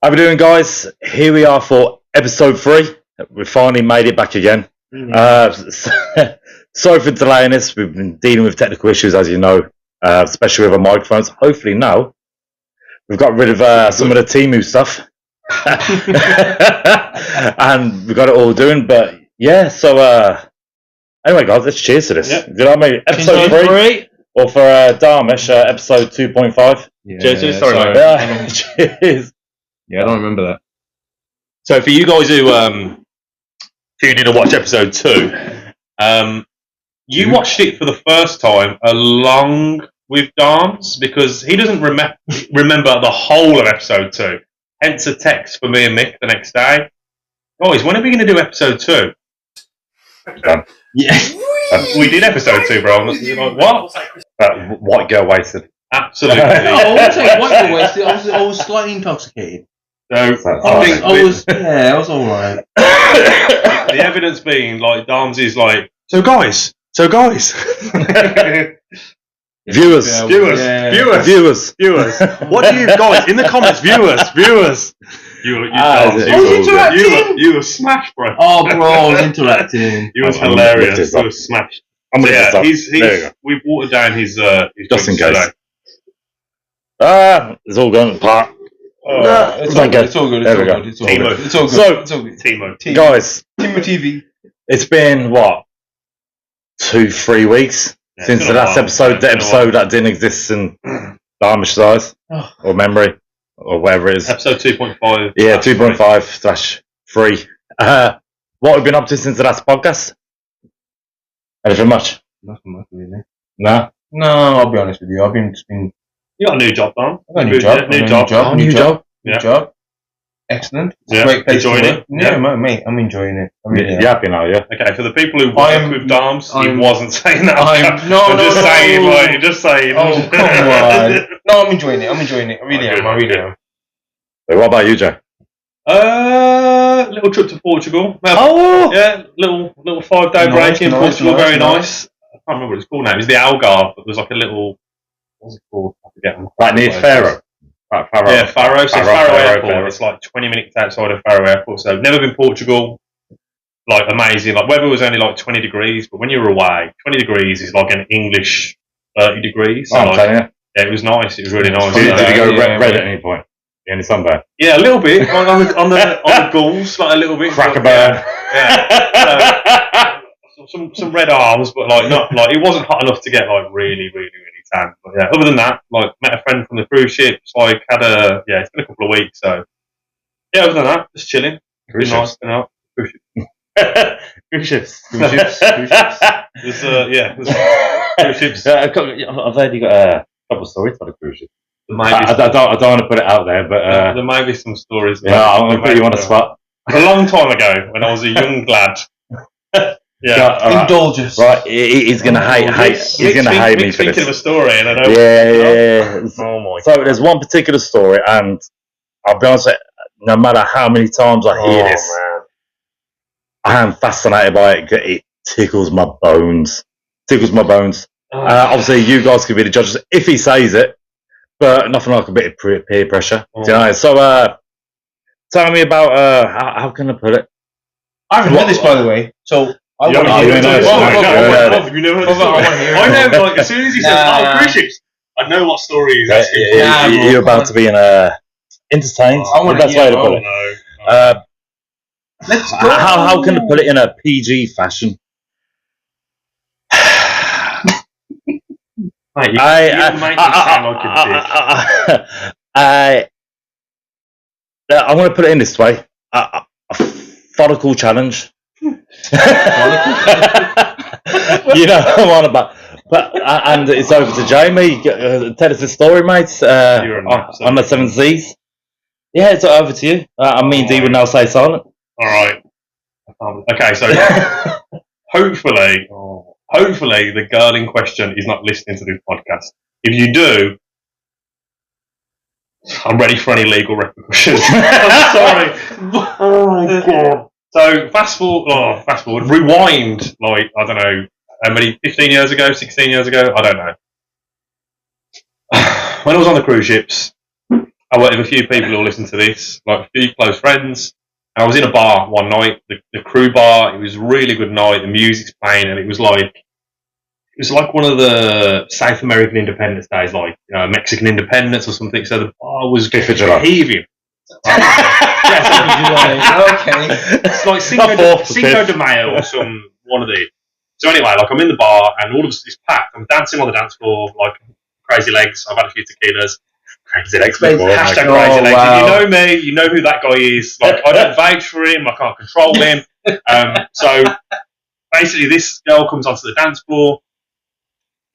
How we doing, guys? Here we are for episode 3. We finally made it back again. Sorry for delaying this. We've been dealing with technical issues, as you know, especially with our microphones. Hopefully now we've got rid of some of the Timu stuff. And we got it all doing. But yeah, so anyway, guys, let's cheers to this. Yep. You know what I mean? Episode 3. Or for Darmish, episode 2.5. Yeah, cheers. sorry. Cheers. Yeah, I don't remember that. So for you guys who tuned in to watch episode 2, you watched it for the first time along with Darms because he doesn't remember the whole of episode 2. Hence a text for me and Mick the next day. Guys, when are we going to do episode 2? Yeah. We did episode 2, bro. Like, what? White girl wasted. Absolutely. No, I wouldn't say white girl wasted. I was slightly intoxicated. So I was alright. The evidence being, like, Darms is like, so guys. Viewers. What do you guys in the comments? Viewers. You were smashed, bro. Oh, bro, I was interacting. You was hilarious. You were smashed. I'm gonna So, yeah, we've watered down his just in drinks case. today. It's all going apart. It's all good. It's all good. Timo. Guys, Timo TV. it's been what 2-3 weeks since the last episode. The episode that didn't exist in Darmish's eyes or memory or whatever it is. Episode 2.5. Yeah, 2.5/3. What have we been up to since the last podcast? Anything much? Nothing much, really. No. No, I'll be honest with you. I've been. You got a new job, Dom. I got a new job. New job. New job. Excellent. It's Yeah. a great place Enjoying to work. it? Yeah, mate, I'm enjoying it. I really am. You happy now? Yeah. Okay, for the people who work with Darms, he wasn't saying that. I'm just saying. Oh, come on. No, I'm enjoying it. I really am. So what about you, Joe? Little trip to Portugal. Oh, Yeah, little 5-day break in Portugal. Very nice. I can't remember what it's called now. It was the Algarve, but there was like a little. What's it called? I forget. right near Faro. Right, Faro. Yeah, Faro. So Faro Airport. Faro. It's like 20 minutes outside of Faro Airport. So never been Portugal. Like amazing. Like weather was only like 20 degrees, but when you were away, 20 degrees is like an English 30 degrees. So I'm like, telling you. yeah, it was nice. It was really nice. Did you go Yeah, red at any point? Any sunburn? Yeah, a little bit on the gulls, like a little bit. Cracker but, burn. Yeah. Some red arms, but like not like it wasn't hot enough to get like really tan. But yeah, other than that, like met a friend from the cruise ships. Like had it's been a couple of weeks. So yeah, other than that, just chilling. Cruise Nice. Cruise ships. Cruise ships. There's cruise ships. I've heard you got a couple of stories for the cruise ship. There may I don't want to put it out there, but there may be some stories. yeah, I'm going to put you on the spot. A long time ago, when I was a young lad. Yeah. Indulgence. Right, he's going to hate me for thinking this. of a story, and I know. Yeah. Oh my. So there's one particular story, and I'll be honest, no matter how many times I hear this, Man. I am fascinated by it. It tickles my bones. Obviously, you guys can be the judges if he says it, but nothing like a bit of peer pressure. Do you know? So, tell me about how can I put it? I haven't heard this, by the way. So I want to hear it. I know, like, as soon as he said, cruise ships, I know what story he's asking. You're about to be entertained. The best way to put it. Let's go. How can I put it in a PG fashion? Mate, you make me sound like a dick. I'm going to put it in this way. A follicle challenge. You know what I'm on about. But, and it's over to Jamie. Tell us the story, mate. On the 7 Seas. Yeah, it's over to you. I mean, D would now say silent. Alright. Okay, so hopefully the girl in question is not listening to this podcast. If you do, I'm ready for any legal repercussions. I'm sorry. Oh my god. So fast forward, rewind, like, I don't know, how many, 15 years ago, 16 years ago, I don't know. When I was on the cruise ships, I work with a few people who listen to this, like a few close friends. And I was in a bar one night, the crew bar. It was a really good night. The music's playing, and it was like one of the South American Independence days, like Mexican Independence or something. So the bar was heaving. Okay. It's like Cinco de Mayo or some one of these. So anyway, like I'm in the bar and all of it's packed. I'm dancing on the dance floor like crazy legs. I've had a few tequilas. Crazy legs before. Hashtag crazy legs. Wow. If you know me, you know who that guy is. Like I don't vouch for him. I can't control him. So basically, this girl comes onto the dance floor.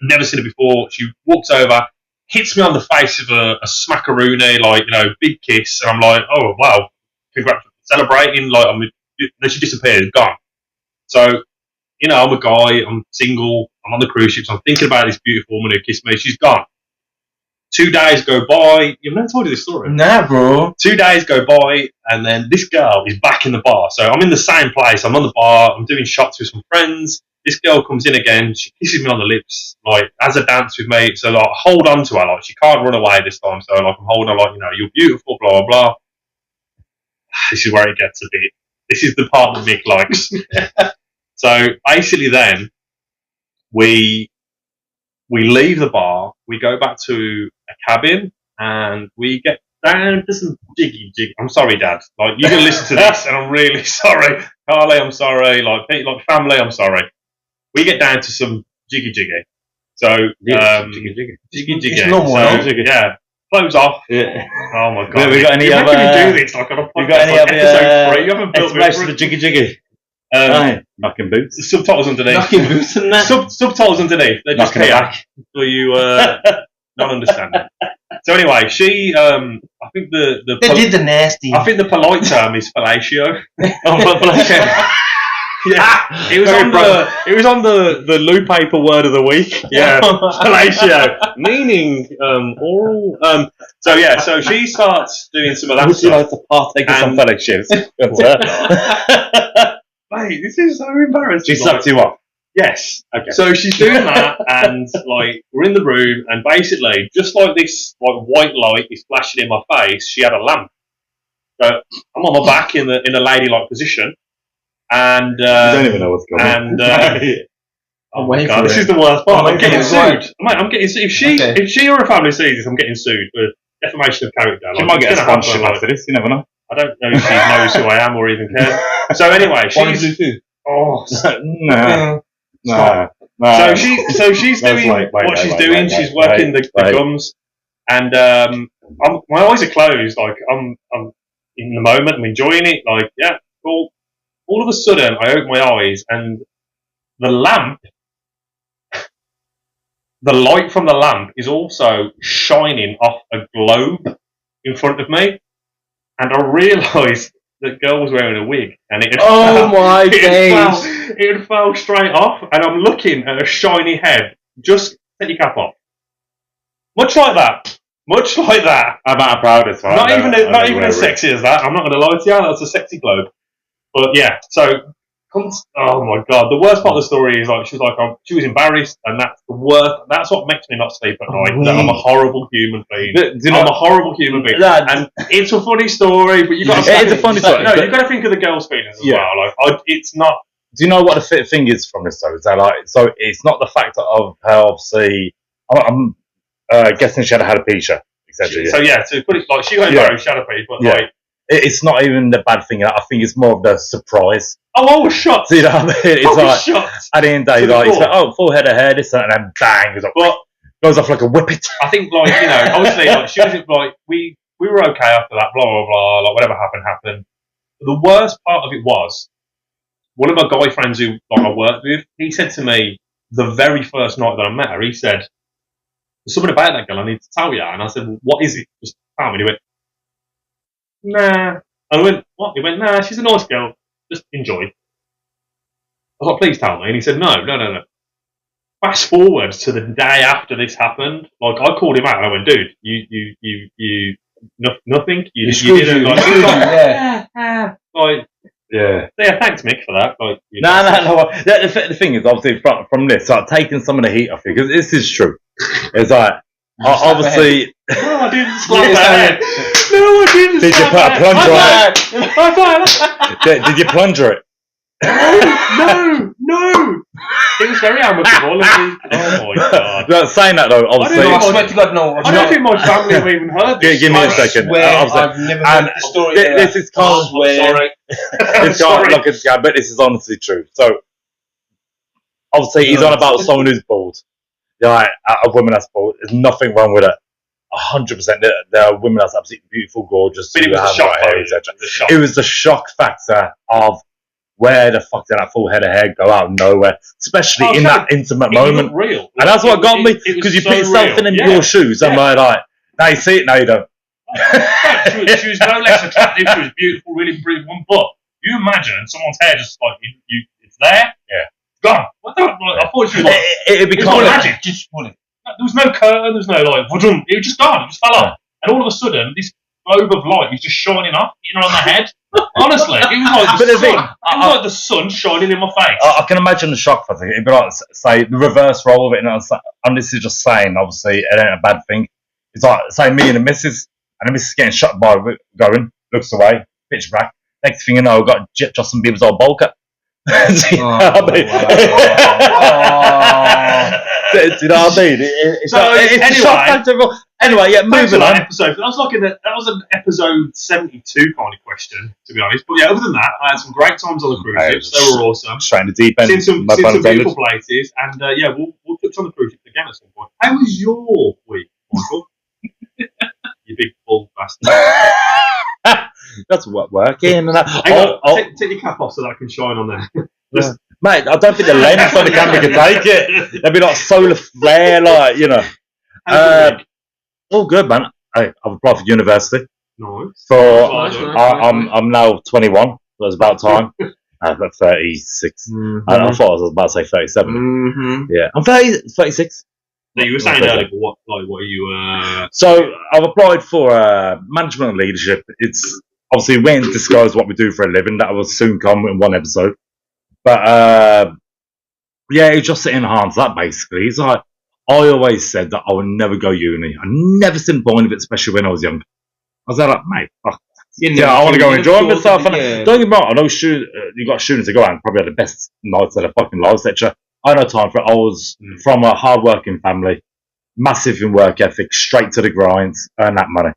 Never seen her before. She walks over, hits me on the face with a smackaroony, like big kiss, and I'm like, oh wow, congrats, celebrating. Like then she disappears, gone. So. I'm a guy, I'm single, I'm on the cruise ships, I'm thinking about this beautiful woman who kissed me, she's gone. 2 days go by, I've never told you this story. Nah, bro. 2 days go by, and then this girl is back in the bar. So I'm in the same place, I'm on the bar, I'm doing shots with some friends, this girl comes in again, she kisses me on the lips, like, has a dance with me, so like, hold on to her, like, she can't run away this time, so like, I'm holding her like, you're beautiful, blah, blah, blah. This is where it gets a bit, this is the part that Mick likes. So basically, then we leave the bar, we go back to a cabin, and we get down to some jiggy. I'm sorry, Dad. Like you're gonna listen to this, and I'm really sorry, Carly. I'm sorry. Like family, I'm sorry. We get down to some jiggy. So jiggy. It's normal. So, yeah. Clothes off. Yeah. Oh my god. We got any other? Do this like on a podcast, we got any other episode 3? You haven't built the jiggy. Knocking boots. Subtitles underneath. Knocking boots and that. Subtitles underneath. They're just here for you not understanding. So anyway, she, I think they did the nasty. I think the polite term is fellatio. Yeah, it was on the loo paper word of the week. Yeah, fellatio, meaning oral. So she starts doing some of that. Would you like to partake of some fellowships? Mate, this is so embarrassing. She sucked you off. Yes. Okay. So she's doing that, and like we're in the room, and basically, just like this, like white light is flashing in my face. She had a lamp. So I'm on my back in a ladylike position, and you don't even know what's going on. And oh my god, this is the worst part. I'm getting sued. Mate, I'm getting sued. If she or her family sees this, I'm getting sued for defamation of character. She might get a sponsorship after this. You never know. I don't know if she knows who I am or even cares. So anyway, she's no. So she's doing what she's doing. She's working the gums, and my eyes are closed. Like I'm in the moment. I'm enjoying it. Like yeah, cool. All of a sudden, I open my eyes, and the light from the lamp is also shining off a globe in front of me. And I realised the girl was wearing a wig, and it had fell straight off, and I'm looking at a shiny head. Just take your cap off. Much like that. I'm not proud of that. Not even as sexy as that. I'm not going to lie to you. That's a sexy globe. But yeah, so oh my god, the worst part of the story is like she was embarrassed, and that's the worst. That's what makes me not sleep at night. That I'm a horrible human being. I'm a horrible human being, and it's a funny story. But you got it's a funny story. No, you've got to think of the girl's feelings as well. Like it's not. Do you know what the thing is from this though? Is that so it's not the fact of how obviously I'm guessing she had a alopecia, etc. So yeah, to put it like she got embarrassed, she had a pee, but like. It's not even the bad thing. I think it's more of the surprise. Oh, I was shocked. You know what I mean? It's shocked. At the end of the day, it's like, full head of hair, this and then bang, goes off like a whippet. I think, obviously, she was like, we were okay after that, blah, blah, blah, like, whatever happened. But the worst part of it was, one of my guy friends who I worked with, he said to me, the very first night that I met her, he said, there's something about that girl I need to tell you. And I said, well, what is it? Just tell me. And he went, nah. And I went, what? He went, nah, she's a nice girl. Just enjoy. I was like, please tell me. And he said, no. Fast forward to the day after this happened. Like, I called him out and I went, dude, you nothing? You didn't, like, yeah. Yeah, thanks, Mick, for that. Like, no. The thing is, obviously, from this, like, taking some of the heat off you, because this is true. It's like, Obviously. No, I didn't slap her head. No, I didn't. Did you put a plunger on it? Did you plunger it? No. It was very amicable. Oh my god. No, saying that though, obviously. I swear to God, no. I don't think my family have even heard this. Give me a second. I've never heard the story. This is kind of sorry. It's kind of like a, but this is honestly true. So, obviously, he's on about someone who's bald. Yeah, a woman that's bald. There's nothing wrong with it. 100%. There are women that's absolutely beautiful, gorgeous. But it was the shock hair, etc. It was the shock factor of where the fuck did that full head of hair go out of nowhere, especially in that intimate moment. Real. And that's what got me, because you put yourself in your shoes. I'm like, now you see it, now you don't. She was no less attractive. She was beautiful, really pretty one. But you imagine someone's hair just like it's there, gone. What the? I thought she was like it'd be kind of magic. Just pull it. There was no curtain. There was no like. It was just gone. It just fell off. And all of a sudden, this globe of light is just shining off, hitting her on the head. Honestly, it was like the sun shining in my face. I can imagine the shock factor. It'd be like, say, the reverse role of it. And this is just saying, obviously, it ain't a bad thing. It's like, say, me and the missus, and the missus getting shot by going, looks away, pitch black. Next thing you know, I've got Justin Bieber's old bowl cut. Do you know what I mean? Do you know what I mean? It's a shock factor. Anyway, moving on. Episode. That was an episode 72 kind of question, to be honest. But yeah, other than that, I had some great times on the cruise ships. They were awesome. Straight in the deep end. Seen some beautiful places, and we'll touch on the cruise ships again at some point. How was your week, Michael? You big bull bastard. That's working. Take your cap off so that I can shine on there. Mate, I don't think the lens on the camera can take it. There'd be like solar flare, like, you know. All good, man. I've applied for university. Nice. I'm now 21. So it's about time. I'm 36. Mm-hmm. I thought I was about to say 37. Mm-hmm. Yeah, I'm 36. No, you were saying earlier, but what are you? So I've applied for management and leadership. It's obviously we ain't disclose what we do for a living. That will soon come in one episode. But it's just to enhance that basically. It's like I always said that I would never go uni. I never seen the point of it, especially when I was young. I was like, mate, fuck. I want to go enjoy myself. And don't get me wrong, I know you got students to go out and probably had the best nights of their fucking lives, etc. I had no time for it. I was from a hard-working family, massive in work ethic, straight to the grind, earn that money.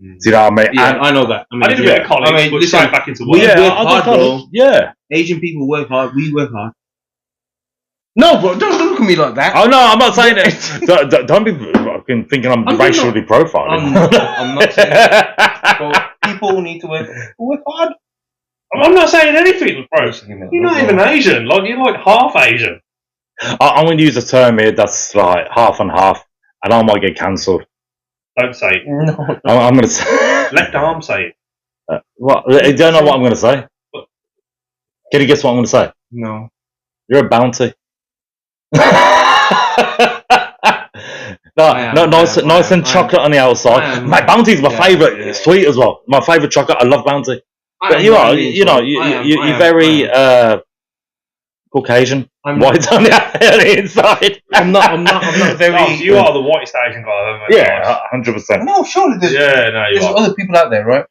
Do you know what I mean? Yeah, I know that. I did a bit of college, but straight back into work. We work hard, bro. Yeah. Asian people work hard. We work hard. No, bro, don't look at me like that. Oh no, I'm not saying it. Don't be fucking thinking I'm racially profiling. I'm not saying that. But people need to work hard. I'm not saying anything, bro. You're not even Asian. Like you're like half Asian. I'm going to use a term here that's like half and half, and I might get cancelled. Don't say it. No. I'm going to say. Let Dom say it. What? You don't know what I'm going to say? Can you guess what I'm going to say? No. You're a bounty. Nice and chocolate on the outside. My Bounty's my favourite. It's sweet as well. My favourite chocolate. I love Bounty. But you're very Caucasian. White on the inside. I'm not very. Oh, you are the whitest Asian guy I've ever met. Yeah, 100%. No, surely there's. Yeah, no, you there's are. other people out there, right?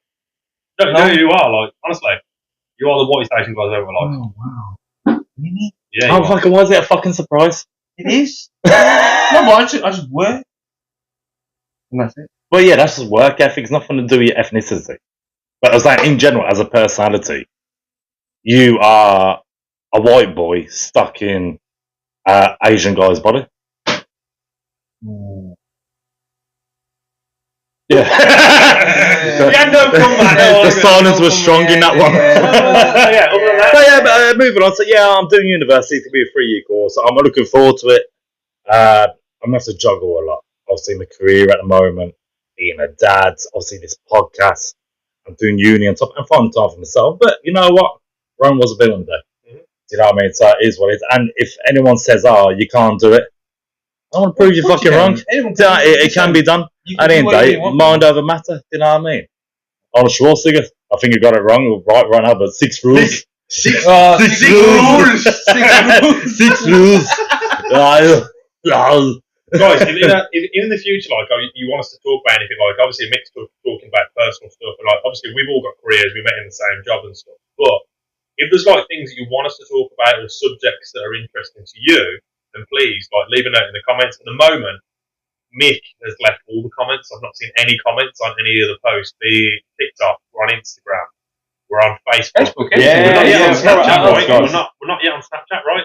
No, you are. Like honestly, you are the whitest Asian guy I've ever liked. Oh wow. Really? Yeah. Oh fucking! Why is it a fucking surprise? It is. No, but I just work. And that's it. Well, yeah, that's just work ethic. It's nothing to do with your ethnicity. But I was like, in general, as a personality, you are a white boy stuck in Asian guy's body. Yeah. No comeback. The silence was strong in that one. But moving on. So I'm doing university. It's gonna be a 3-year course. I'm looking forward to it. I'm gonna have to juggle a lot. Obviously, my career at the moment, being a dad, obviously this podcast. I'm doing uni on top and finding time for myself. But you know what? Rome was a villain day. Do you know what I mean? So it is what it is. And if anyone says, you can't do it, I want to prove you fucking wrong. It can be done. At the end of the day, mind over matter. Do you know what I mean? Arnold Schwarzenegger, I think you got it wrong right now, but 6 rules. Six rules. 6 rules. Guys, if in the future, like, you want us to talk about anything, like, obviously, Mick's talking about personal stuff, and like, obviously, we've all got careers, we met in the same job and stuff. But if there's like things that you want us to talk about or subjects that are interesting to you, then please, like, leave a note in the comments. At the moment, Mick has left all the comments. I've not seen any comments on any of the posts. Be it TikTok, we're on Instagram, we're on Facebook. Facebook, We're not yet on Snapchat, right. right? We're not yet on Snapchat, right?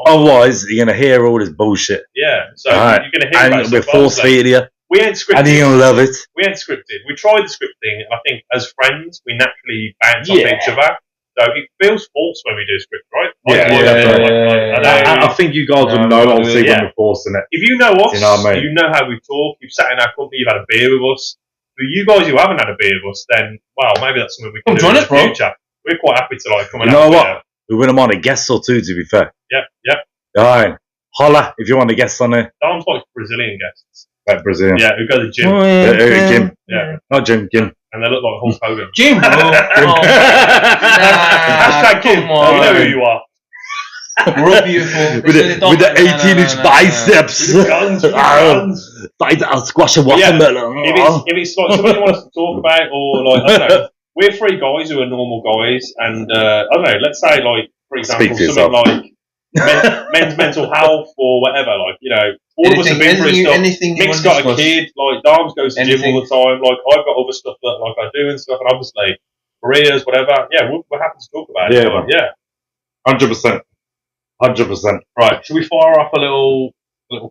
Otherwise, you're gonna hear all this bullshit. Yeah, so Right. you're going to hear about And we're stuff, force obviously. feeding you. We ain't scripted. And you're gonna love it. We ain't scripted. We tried the scripting. I think as friends, we naturally bounce off Yeah. each other. So it feels false when we do script, right? I think you guys would know, obviously, when we're forcing it. If you know us, You know what I mean? you know how we talk, you've sat in our company, you've had a beer with us. For you guys who haven't had a beer with us, then, well, maybe that's something we can Come do join in us, the bro. future. We're quite happy to, like, come and You know have a what? beer. We wouldn't mind a guest or two, to be fair. Yep. Alright. Holla if you want a guest on there. Dom's like Brazilian guests. Like Brazilian. Yeah, who go to the gym. Jim. Yeah. Not Jim, Jim. And they look like Hulk Hogan. Jim, bro. Hashtag Jim. Come on. You know who you are. We're all beautiful. with the 18-inch biceps. With the guns. I'll squash a Yeah. watermelon. If it's like something you want us to talk about, or like, I don't know, we're three guys who are normal guys, and I don't know, let's say, like, for example, Speak for something yourself. like men's mental health or whatever, like, you know, all of us have been through stuff. Anything you Mick's want to got a discuss. kid, like, Dom's goes to gym Anything. all the time, like, I've got other stuff that, like, I do and stuff, and obviously, careers, whatever, yeah, we're happy to talk about it. Yeah, Like, man. yeah. 100%. 100%. Right, should we fire off a little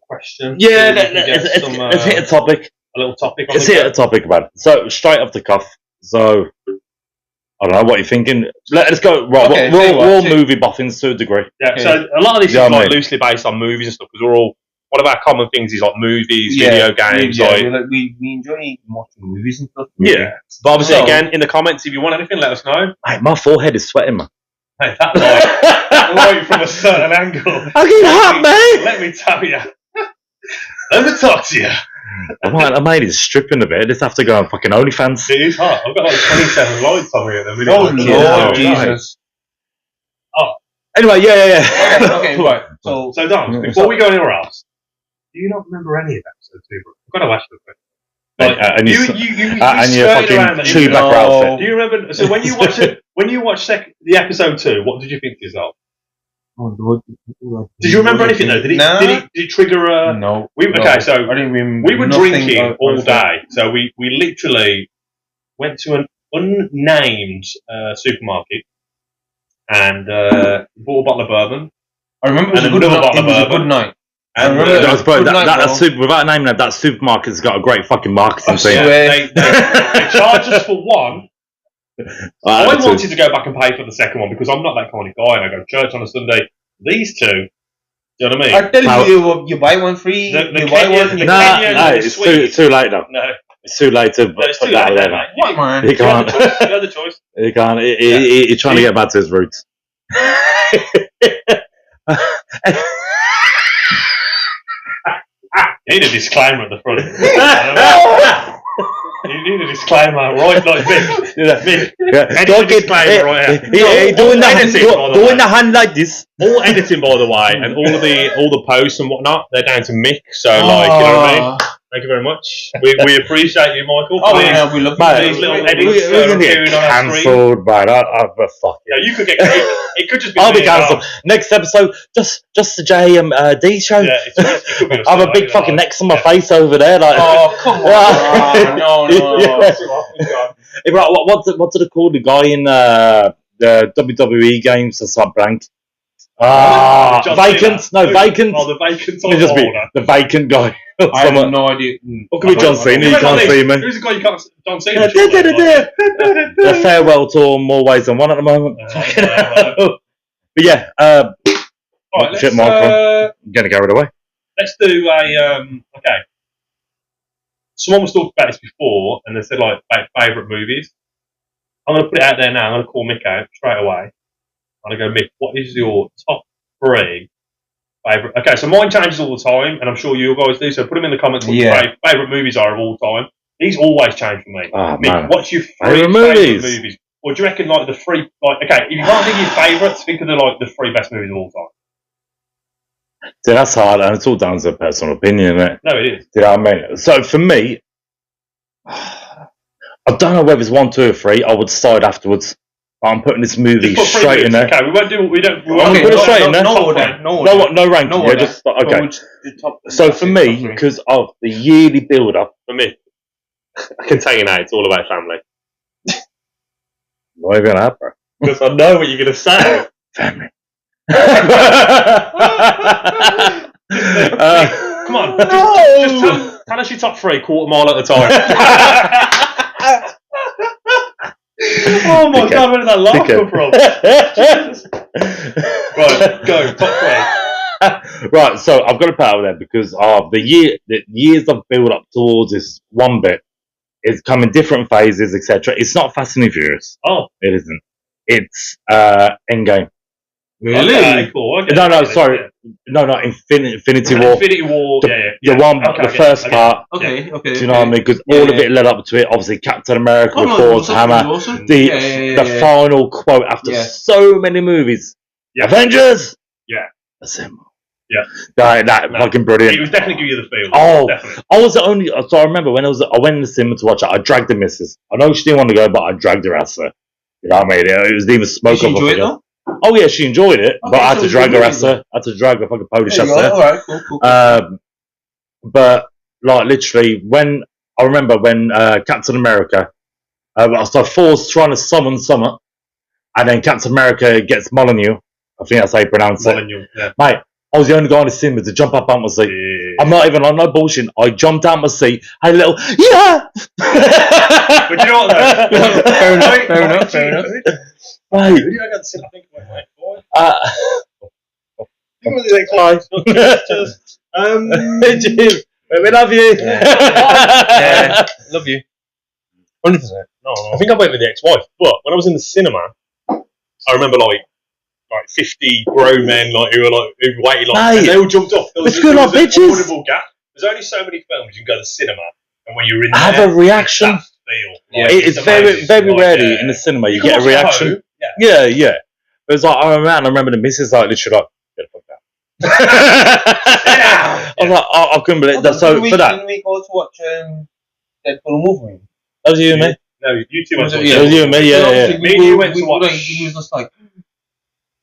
question? Yeah, So we can get let's hit a topic. a little topic on Let's the hit go? a topic, man. So, straight off the cuff. So, I don't know what you're thinking. Let's go. Right, Okay, we're tell you all, what, we're all tell you- movie buffins to a degree. Yeah, Okay. so a lot of this Yeah, is like mate. loosely based on movies and stuff because we're all one of our common things is like movies, video games, yeah, like we enjoy watching movies and stuff. yeah. But obviously, So- again, in the comments, if you want anything, let us know. Mate, my forehead is sweating, man. Hey, that light from a certain angle. I get hot, mate. Let me tell you. Let me talk to you. I made it stripping a bit. I just have to go on fucking OnlyFans. It is hot. I've got like 27 lights on me at the minute. Oh, Like, Lord, yeah. Jesus. Anyway, yeah. Okay, right. So, So, Dom, before we go anywhere else, do you not remember any of episode 2, bro? I've got to ask you a question. Like, And you and your skirted around fucking that Chewbacca intro. outfit. Do you remember? So when you watch it, when you watch the episode 2, what did you think to yourself? Did you remember anything though? Did it trigger a? No. Okay, so I didn't remember. we were nothing drinking about all myself. day. So we literally went to an unnamed supermarket and bought a bottle of bourbon. I remember it was And a good another night. bottle It of was a bourbon. good night. And remember that. That's bro, Good night, bro. without naming that supermarket's got a great fucking marketing I team. swear. they charged us for one. I That's wanted to go back and pay for the second one because I'm not that kind of guy and I go to church on a Sunday. These two, do you know what I mean? I tell you buy one free. The you buy Kenyan- one. the You Nah, Kenyan no, is it's sweet. too late now. No, It's too late to it's put too that late, there. mate. What, man? You You had can't. the choice. You had the choice. You can't. He's trying to get back to his roots. You need a disclaimer at the front. You need a disclaimer, right? Like Mick. Mick. Yeah. Don't get disclaimer right here. Doing editing, by the doing way. the hand like this. All editing, by the way, and all the posts and whatnot, they're down to Mick. So, like, you know what I mean? Thank you very much. We appreciate you, Michael. Oh, Please, yeah, we love Mate, these little you. edits We're that are gonna get appearing on our screen. cancelled, man. Fuck it. Yeah, you could get. It could just be. I'll be me, cancelled. Next episode, just the JMD show. Yeah, it could be I have a big fucking X on my face over there. Like, Oh, come on. No. Yeah. Hey, right, what did they call the guy in the WWE games? That's like blank. John Vacant. Cena. No, vacant. Oh, the vacant. It could just be the vacant guy. I have no idea. What could be John Cena? You can't see me. Who's the guy you can't? John Cena. The farewell tour, more ways than one at the moment. But yeah, All right, shit, let's Michael. I'm getting carried away. let's do a okay. Someone was talking about this before, and they said like favourite movies. I'm going to put it out there now. I'm going to call Mick out straight away. I'm going to go, Mick. What is your top 3 favourite? Okay, so mine changes all the time, and I'm sure you guys do. So put them in the comments. What your favourite movies are of all time. These always change for me. Oh, Mick, man. what's your 3 Favourite favourite movies? movies? Or do you reckon like the 3? Like, okay, if you can't think of your favourites, think of the 3 best movies of all time. See, that's hard, and it's all down to personal opinion, isn't it? No, it is. Do you know what I mean? So for me, I don't know whether it's 1, 2, or 3. I would decide afterwards. I'm putting this movie Just put straight in there. Okay, we won't do. We don't. We I'm won't put it straight in there. No order. No ranking. No Yeah, order. just okay. Which the top, So for me, because of the yearly build-up, For me, I can tell you now, it's all about family. not even that, bro. Because I know what you're going to say. Family. Come on, just tell us your top 3, quarter mile at a time. Oh my God, where did that laugh come from? Right, go, top 3. Right, so I've got to put out there because of the years of build up towards this one bit. It's come in different phases, etc. It's not Fast and Furious. Oh, It isn't. It's Endgame. really? Okay, cool. Okay, No, okay, sorry. yeah. No, Infinity War. Infinity War, The one, Okay, the okay, first okay. part. Okay. Do you know what I mean? Because all of it led up to it. Obviously, Captain America with Thor's hammer. Awesome. The final quote after so many movies. Yeah. Avengers. Yeah. Assemble. Yeah. That fucking brilliant. It was definitely give you the feel. Oh, definitely. I was the only. So I remember when I went in the cinema to watch it. I dragged the missus. I know she didn't want to go, but I dragged her ass there. You know what I mean? It was even smoke. Did she enjoy it though? Oh yeah, she enjoyed it, but I had so to drag her good ass there. I had to drag her fucking Polish There ass you go. there. All right, cool. But like literally, when I remember when Captain America, so Thor's trying to summon Summer, and then Captain America gets Molyneux. I think that's how you pronounce it. Molyneux, yeah. Mate, I was the only guy in the cinema to jump up out my seat. Yeah. I'm not even on no bullshit. I jumped out my seat, had a little yeah. But you know what though? Fair enough. Mate, Who did I go to see? I think it went like 4. uh, I think it was the next one. Just, Jim, we love you. Yeah, love you. 100%. No. I think I went with the ex-wife, but when I was in the cinema, I remember like 50 grown men who waited Mate, and they all jumped off. it's good like bitches. Audible gap. There's only so many films you can go to the cinema, and when you're in I there, have a reaction. it's that feel. Yeah, Like, It's very, amazing. very Like, rarely yeah. in the cinema you can get a watch it at reaction. home, Yeah. Yeah. It was like I remember the missus like literally like get the fuck down. I was like, I couldn't believe that. So for that, Didn't we go to watch Deadpool and Wolverine? that was you and me. No, you two went to watch It was you and me. Yeah. Me and you went to watch. He was just like,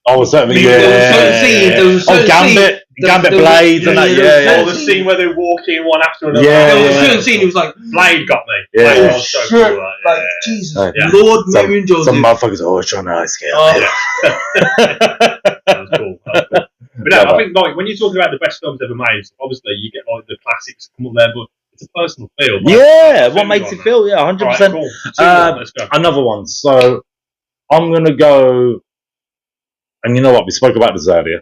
I was certainly There was yeah. certain scenes, there was Oh, certain Gambit there was- Blades and that. Yeah. Or the scene where they walk in one after another. Yeah, there was yeah. a certain scene. He was like, Blade got me. Yeah. Blade was so Sure. cool. like Jesus, Yeah. Lord Some- Mary and Joseph. Some motherfuckers always trying to ice scale. Oh, That was cool. But no, I think like when you're talking about the best films ever made, obviously you get like the classics come up there, but it's a personal feel. Like, Yeah, what film makes you it feel? Yeah, 100%. Alright, cool. Let's go. Another one. So I'm gonna go, and you know what? We spoke about this earlier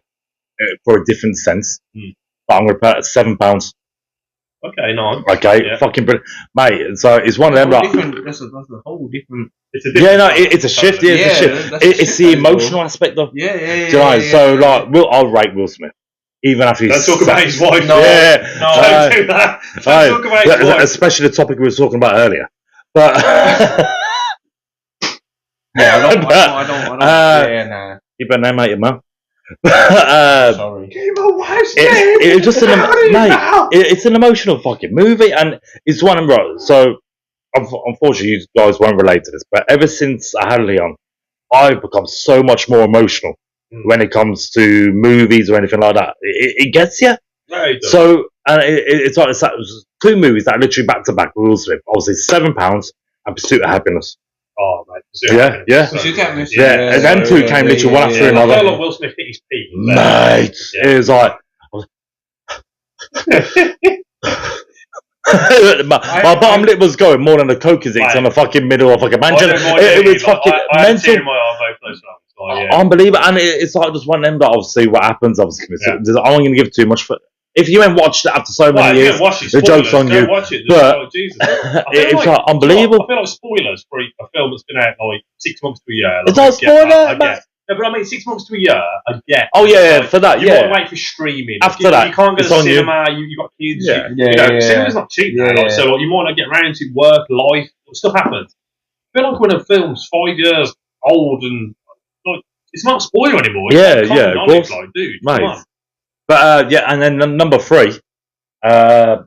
for a different sense, but I'm gonna put it at £7. Okay, no. Okay, Yeah. fucking brilliant, mate. So it's one of them. Like, That's a whole different. It's a yeah, no, different it's a shift. Yeah, it's a shift. that's a It's shift, the that is, emotional aspect of. Yeah. Do you know? So like, I'll rate Will Smith even after he's. Don't talk about his wife. No. Yeah, Don't do that. Don't talk about his wife. especially the topic we were talking about earlier. But Yeah, I don't. Yeah, nah. you better name out your mum. Sorry. It's just it's an emotional fucking movie, and it's one of them. So unfortunately, you guys won't relate to this, but ever since I had Leon, I've become so much more emotional when it comes to movies or anything like that. It gets you. No, he doesn't. So it's like it was 2 movies that are literally back to back. Will Smith, obviously £7 and Pursuit of Happiness. Oh, mate. Yeah. Pursuit of Happiness. Yeah, and them two came literally one after I another. felt like Will Smith hit his peak. Mate, Yeah. it was like my bottom lip was going more than the coke is on the fucking middle of fucking mansion. It was fucking mental. Unbelievable, and it's like just one of them that obviously what happens. Obviously, I'm not going to give too much for. If you ain't watched it after so many years, the joke's on you. But it's like unbelievable. I feel like spoilers for a film that's been out like 6 months to a year. It's not a spoiler, man. No, but I mean 6 months to a year. I get. Oh yeah, like, for that, you yeah. might wait for streaming. After that, you can't go to it's the on you. cinema. You got kids. Yeah. You know, cinema's not cheap now. Like, so like, you might not get around to work, life, stuff happens. I feel like when a film's 5 years old and like it's not a spoiler anymore. It's Yeah, like common yeah, of knowledge, course. like, dude, Mate. come on. But yeah, and then number 3. Oh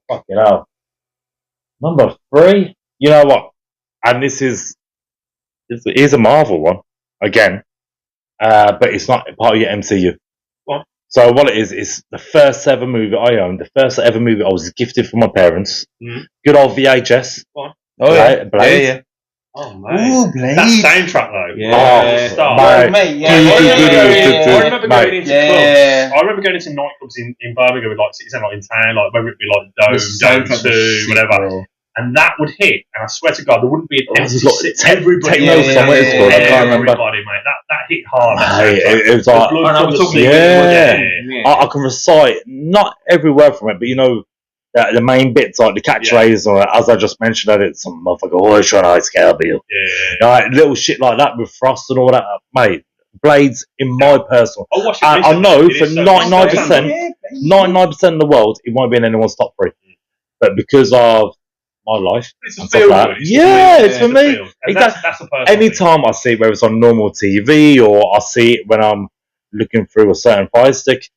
fucking hell. Number 3. You know what? And here's a Marvel one again, but it's not part of your MCU. What? So what it is the first ever movie I owned, the first ever movie I was gifted from my parents. Mm. Good old VHS. What? Oh yeah, Blade. yeah. Oh man, Ooh, Blade. that soundtrack though. Yeah. Start. Mate. Yeah. I remember going into Yeah. clubs. I remember going into nightclubs in Birmingham with like City Centre, like in town, like whether it be like Dome, Dome 2, whatever. And that would hit, and I swear to God, there wouldn't be an empty seat. Everybody, Techno Summit is called. I can't remember. Everybody, mate, that hit hard. It was like, I can recite not every word from it, but you know the main bits, like the catchphrase, or as I just mentioned, that it's some motherfucker always trying to scale bill. Like little shit like that with Frost and all that, mate. Blades in my personal. I know for 99%, 99% of the world, it won't be in anyone's top 3, but because of my life, it's a feel good. It's for me. That's a personal anytime I see it, whether it's on normal TV or I see it when I'm looking through a certain fire stick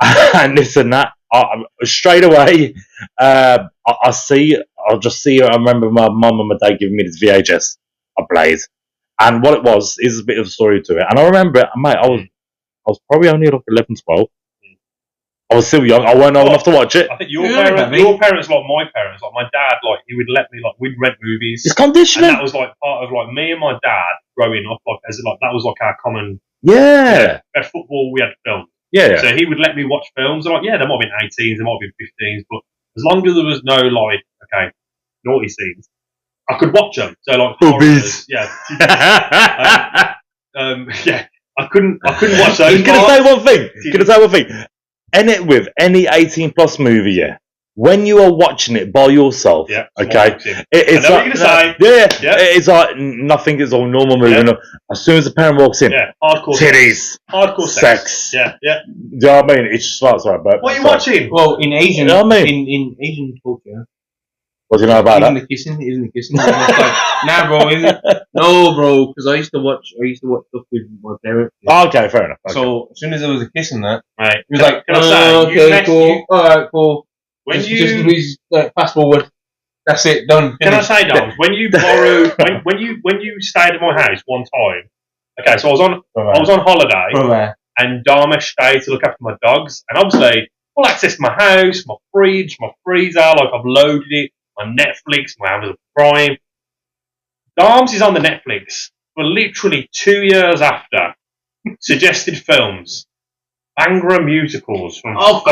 and this and that, straight away, I'll just see it. I remember my mum and my dad giving me this VHS, a Blaze, and what it was is a bit of a story to it. And I remember it, mate. I was probably only like 11, 12. I was still young. I weren't old enough to watch it. I think your parents, like my parents, like my dad, like he would let me, like we'd rent movies. It's conditioning. And that was like part of like me and my dad growing up. Like as like that was like our common. Yeah. We had football. We had film. Yeah. So he would let me watch films. And like, yeah, there might have been 18s, there might have been 15s, but as long as there was no like, okay, naughty scenes, I could watch them. So like boobies. Yeah. Yeah. I couldn't watch those. Can I say one thing? End it with any 18+ movie, yeah. When you are watching it by yourself, okay, it's like, it's like nothing is all normal moving. Yeah. As soon as the parent walks in, hardcore titties, hardcore sex. Yeah. Do you know what I mean? It's just like, sorry, but what are you watching? Well, in Asian, you know what I mean? in Asian culture, what do you know about that? The kissing. Nah, bro, no, bro, because I used to watch stuff with my parents. Oh, okay, fair enough. Okay. So as soon as there was a kiss in that, right, it was like, okay, cool, alright, cool. When just fast forward, that's it, done. Can I say, Dom, when you borrow, when you stayed at my house one time, okay, so I was on holiday, and Dharma stayed to look after my dogs, and obviously full access to my house, my fridge, my freezer, like I've loaded it, my Netflix, my Amazon Prime. Darms is on the Netflix for literally 2 years after suggested films. Bangra musicals from God,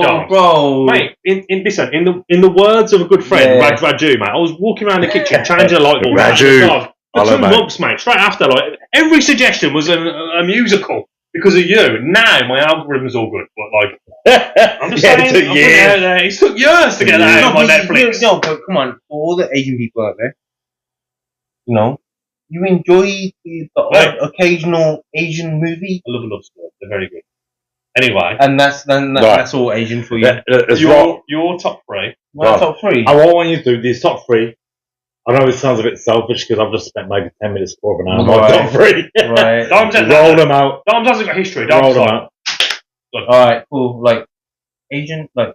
Dom. Bro. Mate, in the words of a good friend, Raju, mate, I was walking around the kitchen changing a light bulb. Raju. For 2 months, mate, straight after, like, every suggestion was a musical because of you. Now my algorithm's all good, but like, I'm just saying, it took years to get that out of my Netflix. No, but come on, for all the Asian people out there, you know, you enjoy the occasional Asian movie. I love story. They're very good. Anyway, and that's all Asian for you. Your top 3. My top 3. I want you to do these top 3. I know it sounds a bit selfish because I've just spent maybe 10 minutes, quarter of an hour on my top 3. Right. Roll them out. Dom hasn't got history. Roll them out. Alright, cool. Like Asian, like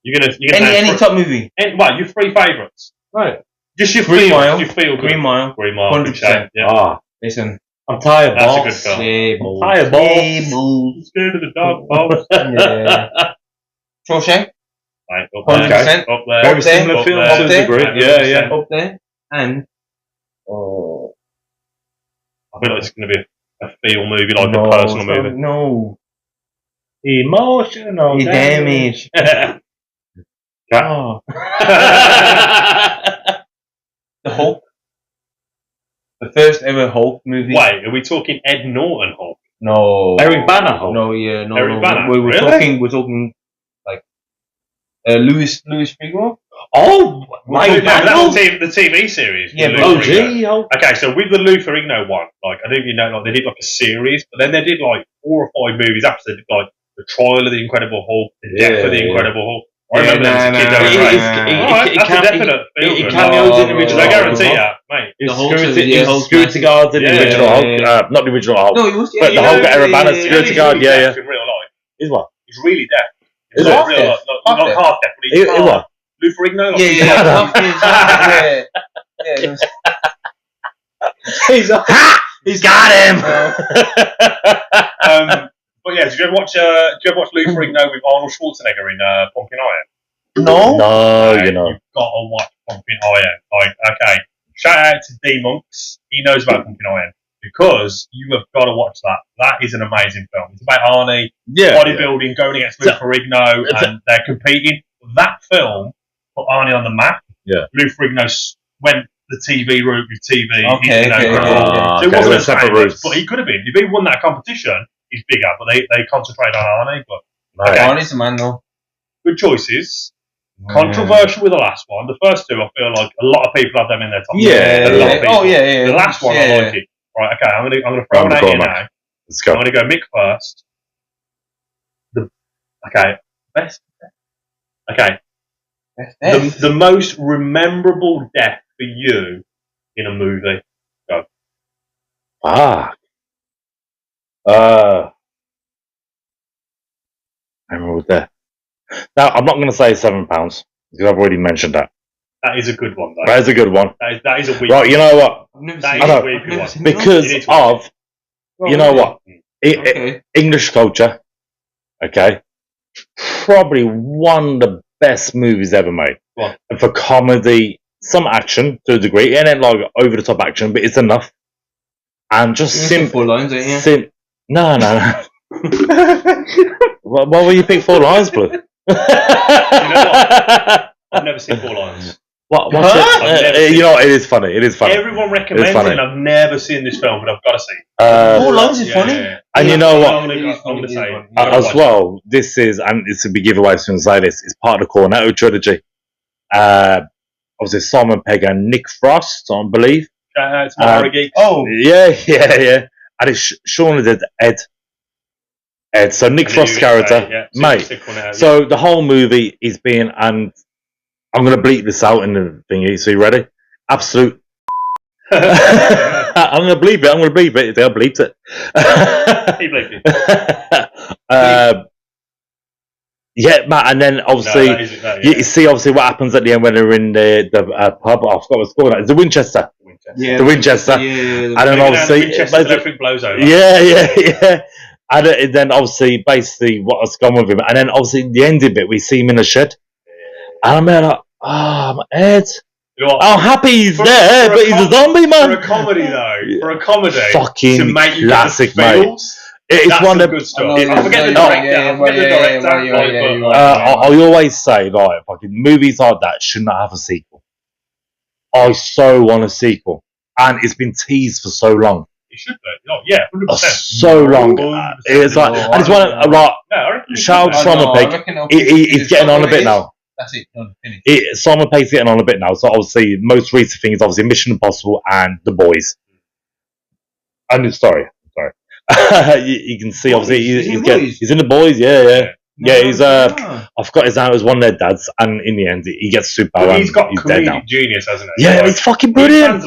you're gonna any top movie. Your 3 favourites. Right. Just your Green Mile. You feel good. Green Mile. 100%. Yeah. Listen, I'm tired, boss. That's a good film. I'm tired, boss. Scared of the dog, boss. Yeah. Shawshank. Right, 100%. Up there. Very similar film to a degree. Yeah. Up there. And I feel like it's going to be a feel movie, like a personal movie. No. Emotional damage. Oh. The Hulk. The first ever Hulk movie. Wait, are we talking Ed Norton Hulk? No. Eric Banner Hulk? No, yeah, no. Eric Banner? We're talking like Louis Figaro. Oh, the TV series. Yeah, Okay, so with the Lou Ferrigno one, like I don't even know, like they did like a series, but then they did like 4 or 5 movies after. They did like the Trial of the Incredible Hulk, the Death of the Incredible Hulk. I remember that as a kid. That was right. That's a definite film. It cameos in the original. I guarantee that, mate. It's The whole security guards in the original Hulk. Not the original Hulk. No, it was. But the Hulk Erebana security guard, He's really deaf in real life. He's what? He's really deaf. Is Not it? real life, not half deaf, but he's He what? Lou Ferrigno. He's got him. But yeah, did you ever watch Lou Ferrigno with Arnold Schwarzenegger in Pumping Iron? No. You know. You've got to watch Pumping Iron. Like, okay, shout out to D Monks. He knows about Pumping Iron because you have got to watch that. That is an amazing film. It's about Arnie bodybuilding, going against Lou Ferrigno, and they're competing. That film put Arnie on the map. Yeah. Lou Ferrigno went the TV route with TV. Okay. So it wasn't a separate route, but he could have been. If he won that competition, he's bigger. But they concentrate on Arnie. But okay. Arnie's a man though. Good choices. Controversial with the last one. The first two, I feel like a lot of people have them in their top. Yeah. A lot of people. Oh yeah. The last one, I like it. Right. Okay. I'm gonna throw one out here now. Let's go. I'm gonna go Mick first. Best. Okay. The most memorable death for you in a movie. Go. I remember that. Now, I'm not going to say £7 because I've already mentioned that. That is a good one, though. That is a good one. That is a weak Right, one. you know what? That is a weak one. Because of, you know what? English culture, okay? Probably one of the best movies ever made. What? And for comedy, some action to a degree, and then like over the top action, but it's enough. And just simple lines, ain't you? No. Why will you pick 4 lines, Blue? You know what? I've never seen 4 lines. What's it? You know, it is funny. It is funny. Everyone recommends it, and I've never seen this film, but I've got to see it. 4 lines is funny. Yeah. And you know what? I'm going to say it. As well, this is, and it's a big giveaway as soon as I say this, it's part of the Cornetto trilogy. Obviously, Simon Pegg and Nick Frost, I believe. Shout out to Mara Geeks. Oh. Yeah. And it's Shaun of the Dead, Ed. So Nick Frost's character, mate. So the whole movie is being, and I'm going to bleep this out in the thingy, so you ready? Absolute. I'm going to bleep it. They'll bleep it. He bleeped it. Yeah, Matt, and then obviously, you see obviously what happens at the end when they're in the pub. I forgot what's called. It's the Winchester. The Winchester. And then obviously, everything blows over. Yeah. And then obviously, basically, what's gone with him. And then obviously, the ending bit, we see him in the shed. And I'm like, my head. You know I'm happy he's there, but he's a zombie, man. For a comedy, though, fucking to make you classic, get the mate. feels, It's one of good stuff. I forget the director. I always say, like, fucking movies like that should not have a sequel. I so want a sequel, and it's been teased for so long. It should be. Oh, yeah, 100%. So long. It's like, and it's one of like. Shout out Simon Pegg. He's getting on a bit now. That's it. Simon Pegg's getting on a bit now. So obviously, most recent thing is obviously Mission Impossible and The Boys. And sorry. You can see obviously he's in The Boys. Yeah. He's I forgot his name. It was one of their dads, and in the end, he gets superpower. He's got dead now. comedic genius, hasn't he? Yeah, it's fucking brilliant.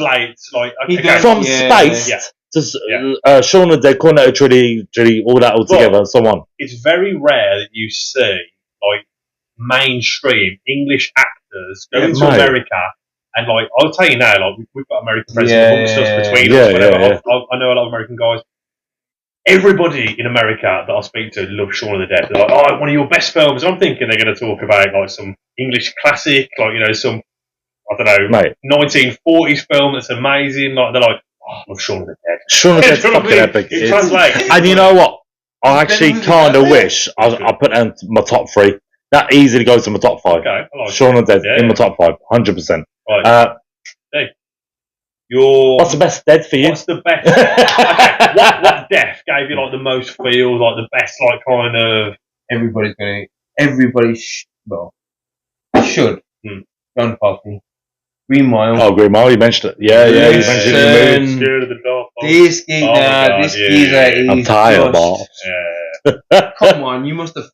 He translates from space to Shaun of the Dead, Cornetto trilogy, all that all together, and so on. It's very rare that you see like mainstream English actors going to America, and like I'll tell you now, like we've got American friends amongst us between us. Whatever. I know a lot of American guys. Everybody in America that I speak to loves Shaun of the Dead. They're like, "Oh, one of your best films." I'm thinking they're going to talk about like some English classic, like some I don't know, 1940s film that's amazing. Like they're like, "Oh, I love Shaun of the Dead." Shaun of the Dead's fucking epic. It translates. And you know what? I actually kind of wish I put down my top 3. That easily goes to my top 5. Okay, I like Shaun of the Dead in my top 5, 100%. Right. What's the best dead for you? What's the best? Okay, what death gave you like the most feels, like the best, like kind of? Everybody should. John Coffey. Green Mile. Oh, Green Mile, you mentioned it. Yeah, you mentioned it in the movie. Scared of the dark. This geezer I'm tired, Come on, you must have.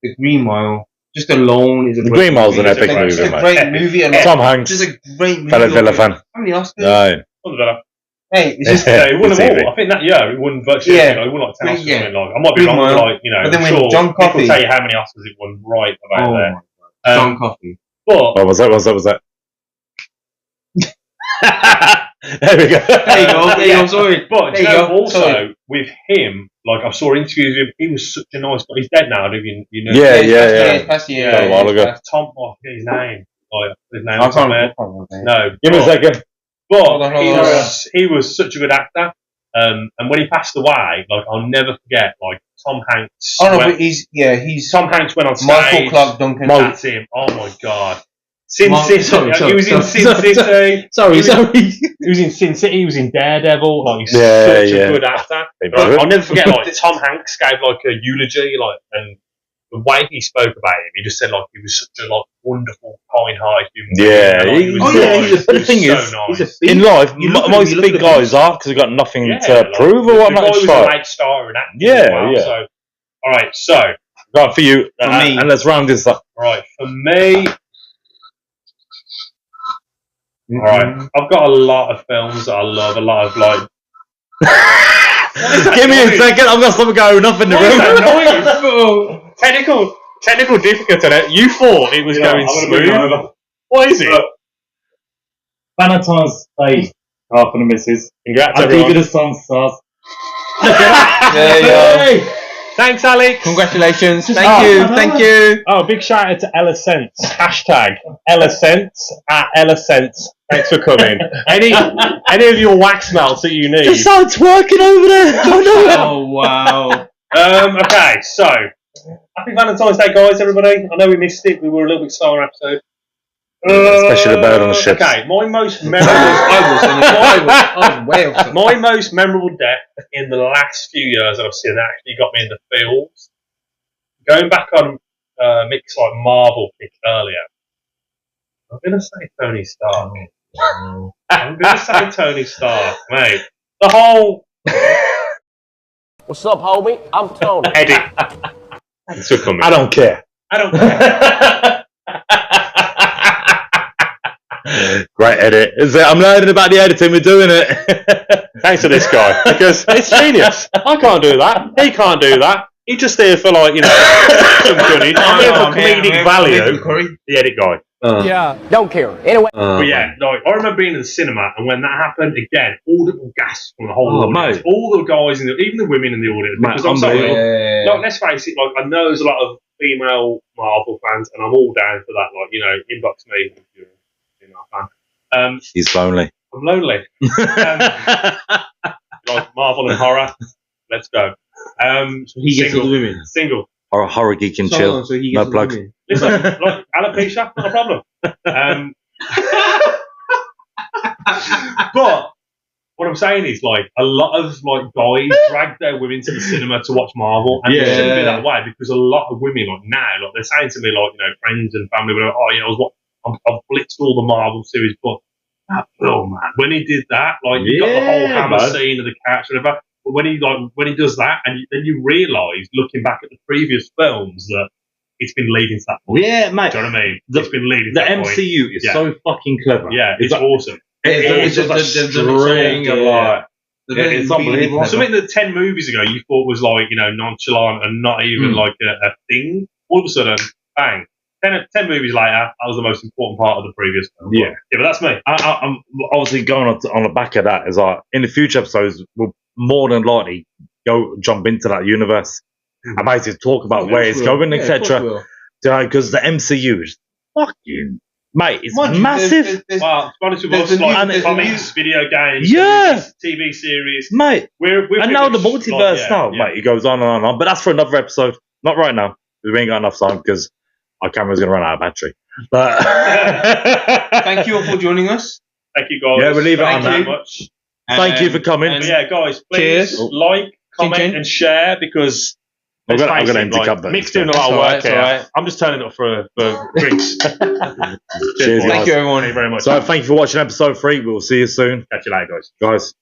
The Green Mile. just alone is a great Green Mile's an movie. epic It's movie, a mate. great movie. And Tom Hanks, just a great movie. fellow Villa fan. How many Oscars? No. On the Villa. Hey, it's just Yeah, he won them TV. all. I think that year he won virtually everything. He won like 10 Oscars. Yeah. Something like. I might be Green wrong, but Mile. like, you know, But then I'm when sure John Mick will Coffey- tell you how many Oscars he won right about oh there. my God. John Coffey. But What was that? There we go. There you go. There you go. Sorry. But There you you know, go. also Sorry. with him, like I saw interviews with him. He was such a nice guy. He's dead now. Don't you know? Yeah. Past year. A while ago. Tom. Oh, I forget his name. Like his name. I off the top of my head. can't remember. No. Give me a second. But Hold on. he was such a good actor. And when he passed away, like I'll never forget, like Tom Hanks. Oh no, but he's Tom Hanks went on stage. Michael Clark Duncan. That's him. Oh my God. Sin City. Sorry, He was in Sin City. Sorry. He was in Sin City. He was in Daredevil. Like he's Yeah, such yeah. a good actor. They Like, do. I'll never forget. Like Tom Hanks gave like a eulogy, like, and the way he spoke about him, he just said like he was such a like wonderful, kind-hearted human being. Yeah, Like, he was oh, yeah, nice. he's the He was thing so is, nice. He's a beast. In life, You look at most him, you look big at guys him. are because they've got nothing Yeah, to like, prove or the whatnot. guy It's was fine. a late star in acting. Yeah, as well, yeah. So, all right, so Right, for you, For me. and let's round this up. right for me. All right, I've got a lot of films that I love. A lot of like. Give me a second, I've got something going up in the What is that room. noise? Technical difficulty on it. You thought it was going smooth. What is it? Valentine's Day, half and the missus. Congrats, I everyone. think it is some stars. There you go. Thanks, Alex. Congratulations. Oh, Thank you. Oh, big shout out to Ella Sense. Hashtag Ella Sense at Ella Sense. Thanks for coming. Any of your wax melts that you need. Just start twerking over there. Oh wow. Okay, so happy Valentine's Day, guys, everybody. I know we missed it. We were a little bit slow on our episode. Especially the bird on the ship. Okay, my most memorable. I was way off. My most memorable death in the last few years that I've seen that actually got me in the feels. Going back on Mick's like Marvel pick earlier, I'm gonna say Tony Stark. I'm gonna say Tony Stark, mate. The whole What's up, homie? I'm Tony. edit. Thanks for coming. I don't care. I don't care. Great edit. I'm learning about the editing, we're doing it. Thanks to this guy because it's genius. I can't do that. He can't do that. He's just here for like some goodies. I'm here for comedic value. The edit guy. Yeah. Don't care. Anyway. But yeah, like, I remember being in the cinema, and when that happened, again, audible gasps from the whole audience. Mate. All the guys, even the women in the audience. Mate, Because I'm sorry, unbelievable. like, let's face it, like, I know there's a lot of female Marvel fans, and I'm all down for that. Like, inbox me if you're a female fan. He's lonely. I'm lonely. Like Marvel and horror. Let's go. So he gets all the women. Single. Or a horror geek and chill. So he No gets all the plugs. women. Listen, like, alopecia, not a problem. But what I'm saying is, like, a lot of like guys drag their women to the cinema to watch Marvel, and it shouldn't be that way because a lot of women, like now, like they're saying to me, like, friends and family, whatever, oh yeah, I've blitzed all the Marvel series, but that film, man, when he did that, like, you got the whole hammer man. scene of the couch, whatever. But when he does that, and then you realise, looking back at the previous films, that it's been leading to that point. Yeah, mate. Do you know what I mean? The- It's been leading The to that point. MCU is Yeah. so fucking clever. Yeah, it's like- awesome. It's just a string of like. It's unbelievable. Something that 10 movies ago you thought was like, nonchalant and not even like a thing. All of a sudden, bang. 10 movies later, that was the most important part of the previous film. Yeah. Yeah, but that's me. I'm obviously going on the back of that is like in the future episodes we'll more than likely jump into that universe and basically talk about where it's going, etc. Because the MCU is fucking mate, it's massive, Well, to be honest with there's us, a like new- comics, video games, Yeah. movies, TV series, mate. we're And now the finished, multiverse like, now, mate. It goes on and on. But that's for another episode. Not right now. We ain't got enough time because our camera's gonna run out of battery. But Thank you all for joining us. Thank you, guys. Yeah, we'll leave it Thank on you that. very much. thank you for coming. But yeah, guys, please Cheers. like, comment, Chin-chin. and share because I'm let's gonna face it, empty like, cup that. Mick's doing a lot That's of all work right, here. that's all right. I'm just turning up for drinks. Cheers, boys. guys. Thank you, everyone. Thank you very much. So thank you for watching episode 3. We'll see you soon, Catch you later, guys. guys.